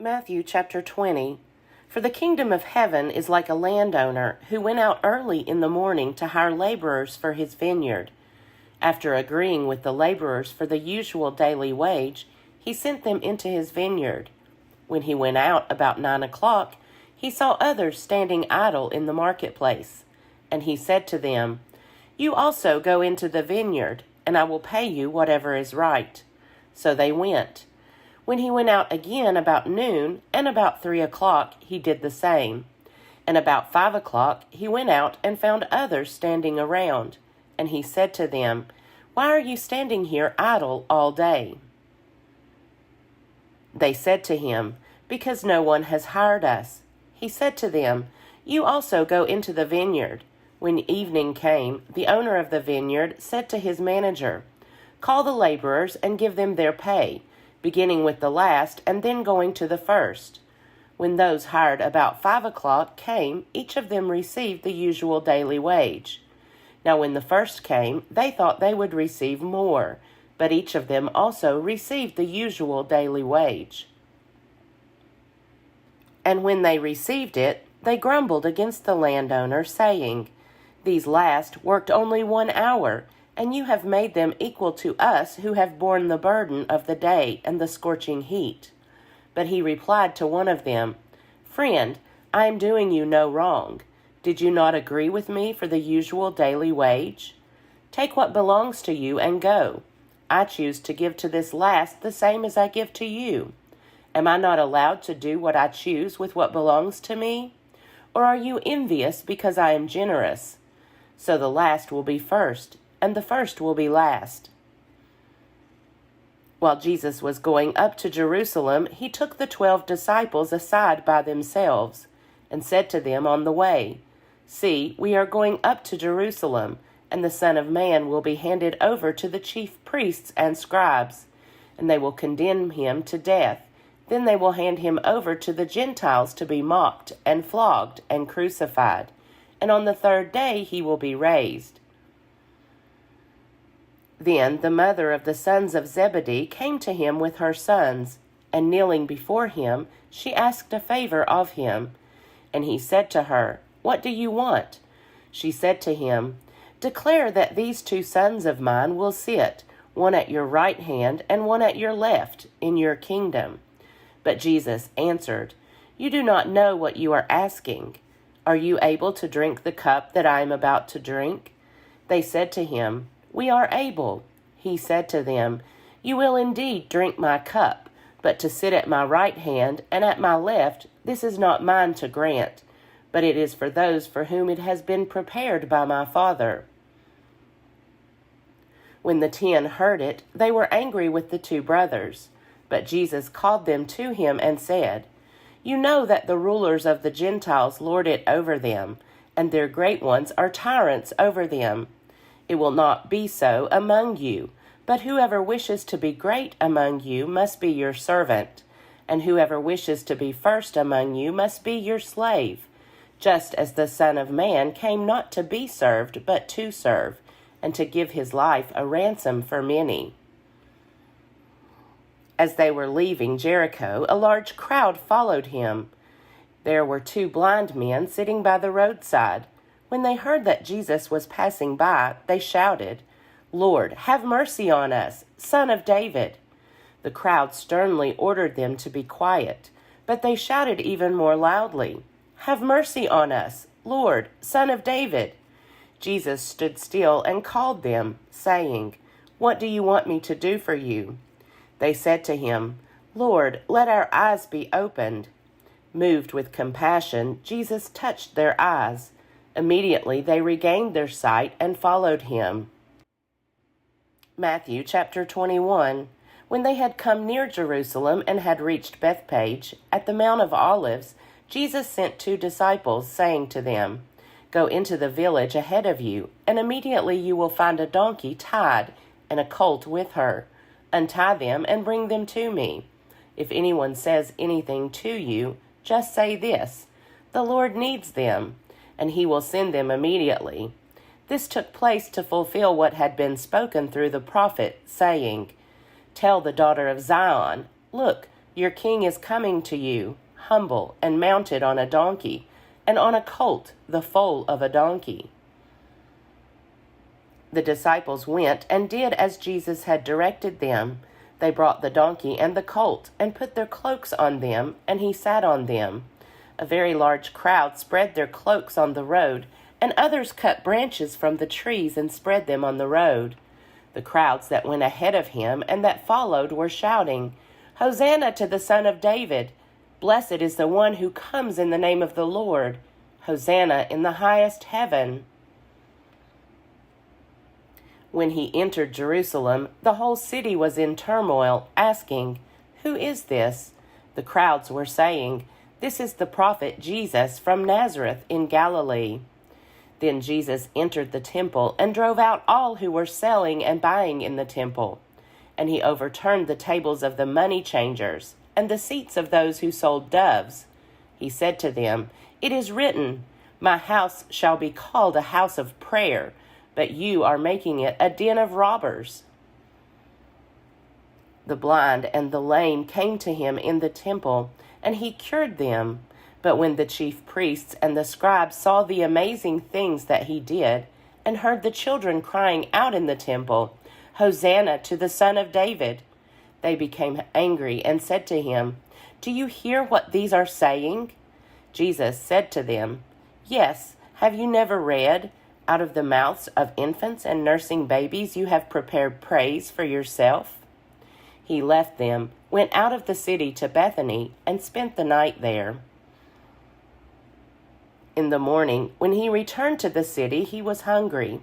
Matthew chapter 20. For the kingdom of heaven is like a landowner who went out early in the morning to hire laborers for his vineyard. After agreeing with the laborers for the usual daily wage, he sent them into his vineyard. When he went out about 9 o'clock, he saw others standing idle in the marketplace. And he said to them, "You also go into the vineyard, and I will pay you whatever is right." So they went. When he went out again about noon, and about 3 o'clock, he did the same. And about 5 o'clock, he went out and found others standing around. And he said to them, "Why are you standing here idle all day?" They said to him, "Because no one has hired us." He said to them, "You also go into the vineyard." When evening came, the owner of the vineyard said to his manager, "Call the laborers and give them their pay, beginning with the last and then going to the first." When those hired about 5 o'clock came, each of them received the usual daily wage. Now when the first came, they thought they would receive more, but each of them also received the usual daily wage. And when they received it, they grumbled against the landowner, saying, "These last worked only 1 hour, and you have made them equal to us who have borne the burden of the day and the scorching heat." But he replied to one of them, "Friend, I am doing you no wrong. Did you not agree with me for the usual daily wage? Take what belongs to you and go. I choose to give to this last the same as I give to you. Am I not allowed to do what I choose with what belongs to me? Or are you envious because I am generous? So the last will be first, and the first will be last." While Jesus was going up to Jerusalem, he took the 12 disciples aside by themselves, and said to them on the way, "See, we are going up to Jerusalem, and the Son of Man will be handed over to the chief priests and scribes, and they will condemn him to death. Then they will hand him over to the Gentiles to be mocked and flogged and crucified, and on the 3rd day he will be raised." Then the mother of the sons of Zebedee came to him with her sons, and kneeling before him, she asked a favor of him. And he said to her, "What do you want?" She said to him, "Declare that these 2 sons of mine will sit, one at your right hand and one at your left, in your kingdom." But Jesus answered, "You do not know what you are asking. Are you able to drink the cup that I am about to drink?" They said to him, "We are able." He said to them, "You will indeed drink my cup, but to sit at my right hand and at my left, this is not mine to grant, but it is for those for whom it has been prepared by my Father." When the 10 heard it, they were angry with the 2 brothers. But Jesus called them to him and said, "You know that the rulers of the Gentiles lord it over them, and their great ones are tyrants over them. It will not be so among you, but whoever wishes to be great among you must be your servant, and whoever wishes to be first among you must be your slave, just as the Son of Man came not to be served, but to serve, and to give his life a ransom for many." As they were leaving Jericho, a large crowd followed him. There were 2 blind men sitting by the roadside. When they heard that Jesus was passing by, they shouted, "Lord, have mercy on us, Son of David." The crowd sternly ordered them to be quiet, but they shouted even more loudly, "Have mercy on us, Lord, Son of David." Jesus stood still and called them, saying, "What do you want me to do for you?" They said to him, "Lord, let our eyes be opened." Moved with compassion, Jesus touched their eyes. Immediately they regained their sight and followed him. Matthew chapter 21. When they had come near Jerusalem and had reached Bethphage, at the Mount of Olives, Jesus sent 2 disciples, saying to them, "Go into the village ahead of you, and immediately you will find a donkey tied and a colt with her. Untie them and bring them to me. If anyone says anything to you, just say this, 'The Lord needs them,' and he will send them immediately." This took place to fulfill what had been spoken through the prophet, saying, "Tell the daughter of Zion, look, Your king is coming to you, humble and mounted on a donkey, and on a colt, the foal of a donkey." The disciples went and did as Jesus had directed them. They brought the donkey and the colt and put their cloaks on them, and he sat on them. A very large crowd spread their cloaks on the road, and others cut branches from the trees and spread them on the road. The crowds that went ahead of him and that followed were shouting, "Hosanna to the Son of David! Blessed is the one who comes in the name of the Lord! Hosanna in the highest heaven!" When he entered Jerusalem, the whole city was in turmoil, asking, "Who is this?" The crowds were saying, "This is the prophet Jesus from Nazareth in Galilee." Then Jesus entered the temple and drove out all who were selling and buying in the temple. And he overturned the tables of the money changers and the seats of those who sold doves. He said to them, "It is written, 'My house shall be called a house of prayer,' but you are making it a den of robbers." The blind and the lame came to him in the temple, and he cured them. But when the chief priests and the scribes saw the amazing things that he did, and heard the children crying out in the temple, "Hosanna to the Son of David," they became angry and said to him, "Do you hear what these are saying?" Jesus said to them, "Yes, have you never read, 'Out of the mouths of infants and nursing babies you have prepared praise for yourself'?" He left them, went out of the city to Bethany, and spent the night there. In the morning, when he returned to the city, he was hungry.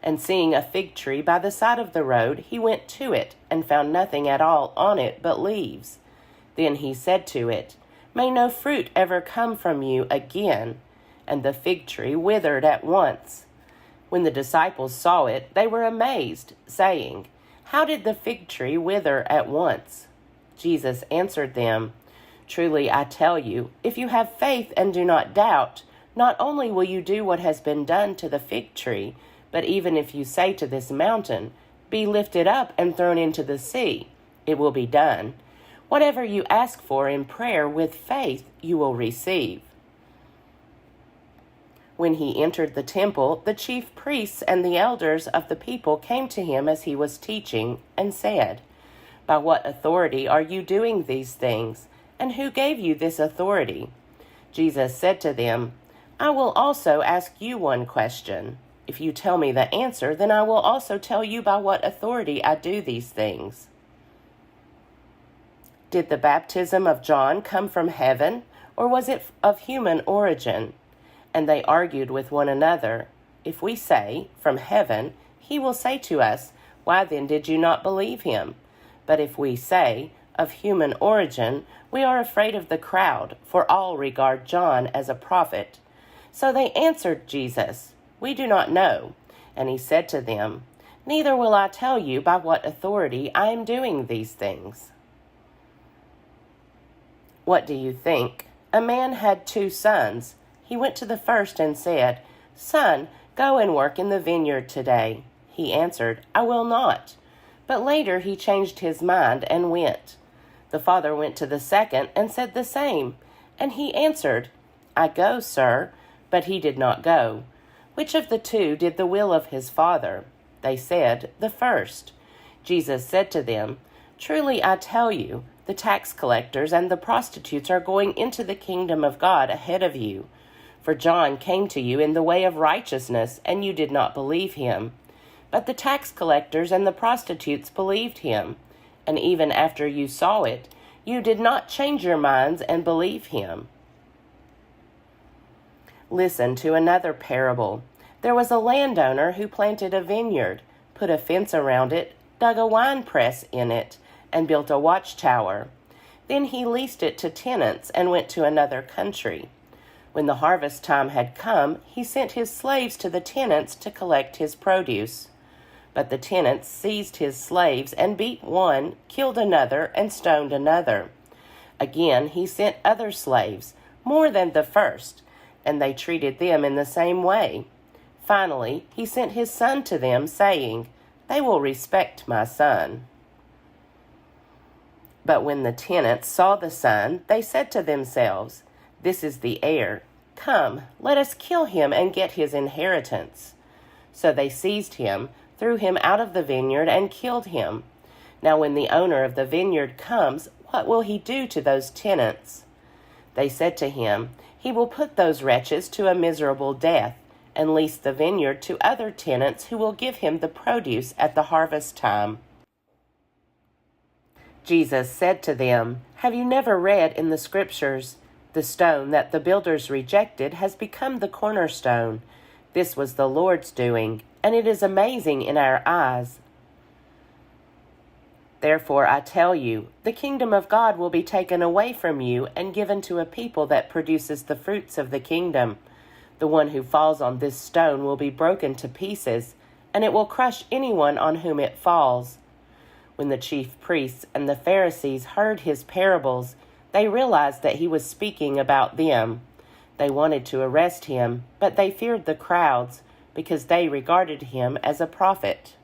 And seeing a fig tree by the side of the road, he went to it, and found nothing at all on it but leaves. Then he said to it, "May no fruit ever come from you again." And the fig tree withered at once. When the disciples saw it, they were amazed, saying, "How did the fig tree wither at once?" Jesus answered them, "Truly I tell you, if you have faith and do not doubt, not only will you do what has been done to the fig tree, but even if you say to this mountain, 'Be lifted up and thrown into the sea,' it will be done. Whatever you ask for in prayer with faith, you will receive." When he entered the temple, the chief priests and the elders of the people came to him as he was teaching, and said, "By what authority are you doing these things? And who gave you this authority?" Jesus said to them, "I will also ask you one question. If you tell me the answer, then I will also tell you by what authority I do these things. Did the baptism of John come from heaven, or was it of human origin?" And they argued with one another. "If we say, 'From heaven,' he will say to us, 'Why then did you not believe him?' But if we say, 'Of human origin,' we are afraid of the crowd, for all regard John as a prophet." So they answered Jesus, "We do not know." And he said to them, "Neither will I tell you by what authority I am doing these things." What do you think? A man had 2 sons. He went to the first and said, "Son, go and work in the vineyard today." He answered, "I will not." But later he changed his mind and went. The father went to the second and said the same. And he answered, "I go, sir." But he did not go. Which of the 2 did the will of his father? They said, "The first." Jesus said to them, "Truly I tell you, the tax collectors and the prostitutes are going into the kingdom of God ahead of you. For John came to you in the way of righteousness, and you did not believe him. But the tax collectors and the prostitutes believed him. And even after you saw it, you did not change your minds and believe him." Listen to another parable. There was a landowner who planted a vineyard, put a fence around it, dug a wine press in it, and built a watchtower. Then he leased it to tenants and went to another country. When the harvest time had come, he sent his slaves to the tenants to collect his produce. But the tenants seized his slaves and beat one, killed another, and stoned another. Again he sent other slaves, more than the first, and they treated them in the same way. Finally, he sent his son to them, saying, "They will respect my son." But when the tenants saw the son, they said to themselves, "This is the heir. Come, let us kill him and get his inheritance." So they seized him, threw him out of the vineyard, and killed him. Now when the owner of the vineyard comes, what will he do to those tenants? They said to him, "He will put those wretches to a miserable death, and lease the vineyard to other tenants who will give him the produce at the harvest time." Jesus said to them, "Have you never read in the Scriptures, 'The stone that the builders rejected has become the cornerstone. This was the Lord's doing, and it is amazing in our eyes.' Therefore I tell you, the kingdom of God will be taken away from you and given to a people that produces the fruits of the kingdom. The one who falls on this stone will be broken to pieces, and it will crush anyone on whom it falls." When the chief priests and the Pharisees heard his parables, they realized that he was speaking about them. They wanted to arrest him, but they feared the crowds, because they regarded him as a prophet.